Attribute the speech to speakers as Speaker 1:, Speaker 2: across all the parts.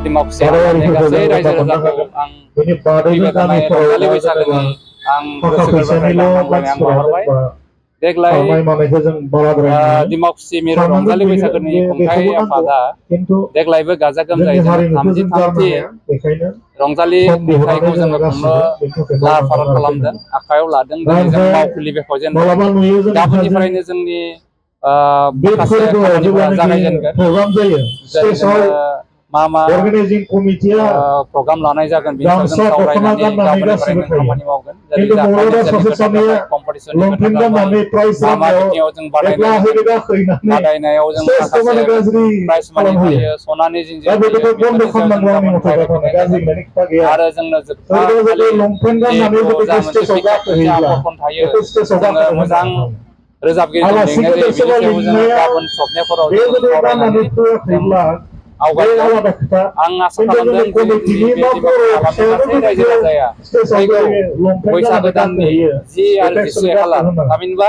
Speaker 1: दिमाकुसि हालामनि गासै रायजो राजाखौ आं फैबाय थानाय रंजालि बैसागोनि आं गोसो गोरबोनिफ्राय गाहाम हामलायनाय आं बावहरबाय। देग्लाय दिमाकुसि मिरु रंजालि बैसागोनि खुंथाय आफादा देग्लायबो गाजा गोमजायै जोङो 33थि रंजालि खुंथायखौ जोङो खुंनो लाहार फाहार खालामदों, आखायाव लादों। दिनै जों मावखुलि बेखेवजेनदों। गाबोननिफ्रायनो जोंनि माखासे खामानिफोरा जागायजेनगोन। जेरै जोङो मा प्रग्राम लानाय जागोन बेनि सायाव जों सावरायनानै गाबोननिफ्रायनो खामानि मावगोन। जेरै जाथाय ओनसोलनि फोथार जाथाय, कम्पिटिसननि खोथा जाबाय, मा बिथिङाव जों बादायनायाव जों माखासे प्राइज मानि होयो, सनानि जिन्जिर होयो, बेफोरनि सायाव जों गाबोन रायज्लायफिननाय जागोन। आरो जोंनो जोबथा खालि जिहेथु जा मोनसे बिखान्थि आखर्षण थायो, जोङो मोजां रोजाबगिरि लिंनाय जायो, बिनि सायाव जोङो गाबोन सबनेफोराव जोङो सावरायनानै जों आवगायगोन। आं आसा खालामदों जोंनि बे दिमाकुसि हालामनि गासै रायजो राजाया फैगौ बैसागो दाननि 10 आरो 11 खालार, थामहिनबा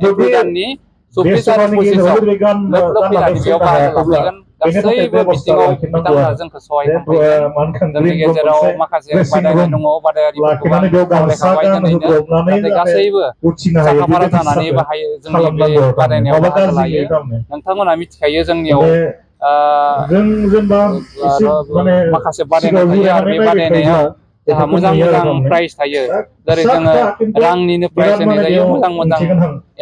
Speaker 1: एप्रिल दाननि 24 आरो 25 आव लोब लोब फैनानै बेयाव बाहागो लाफैगोन। गासैबो बिथिङाव बिथांमोना जोंखौ सहाय खालामफैगोन। जोंनि गेजेराव माखासे बादायनाय दङ, बादायारिफोरखौबो आं सावरायखाबाय दिनैनो। नाथाय गासैबो साखाफारा जानानै जोंनि बे बादायनायाव बाहागो लायो। नोंथांमोना मिथिखायो जोंनियाव माखासे बादायनाय थायो आरो बे बादायनायाव जोंहा मोजां मोजां प्राइज थायो। जेरै जोङो रांनिनो प्राइज होनाय जायो, मोजां मोजां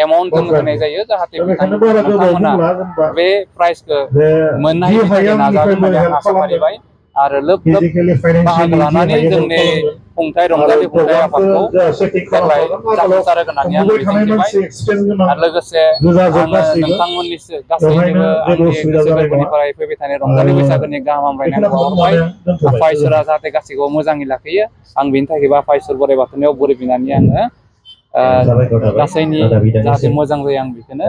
Speaker 1: एमाउन्ट जों होनाय जायो, जाहाथे नोंथांमोना बे प्राइजखौ मोननायनि थाखाय नाजागोन होननानै आं आसा फारिबाय। आरो लोब लोब बाहागो लानानै जोंनि खुंथाय रंजालि खुंथाय आफादखौ देग्लाय जाफुंसार होनानै आं मिजिंथिबाय। आरो लोगोसे आङो नोंथांमोननिसो गासैनिबो आंनि गोसो गोरबोनिफ्राय फैबाय थानाय रंजालि बैसागोनि गाहाम हामलायनायखौ बावहरबाय। आफा इसोरा जाहाथे गासैखौबो मोजाङै लाखियो, आं बेनि थाखायबो आफा इसोर बोराइ बाथौनियाव बोर बिनानै आङो गासैनि जाहाथे मोजां जायो, आं बेखौनो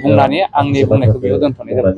Speaker 1: बुंनानै आंनि बुंनायखौ बेयाव दोनथ'नाय जाबाय।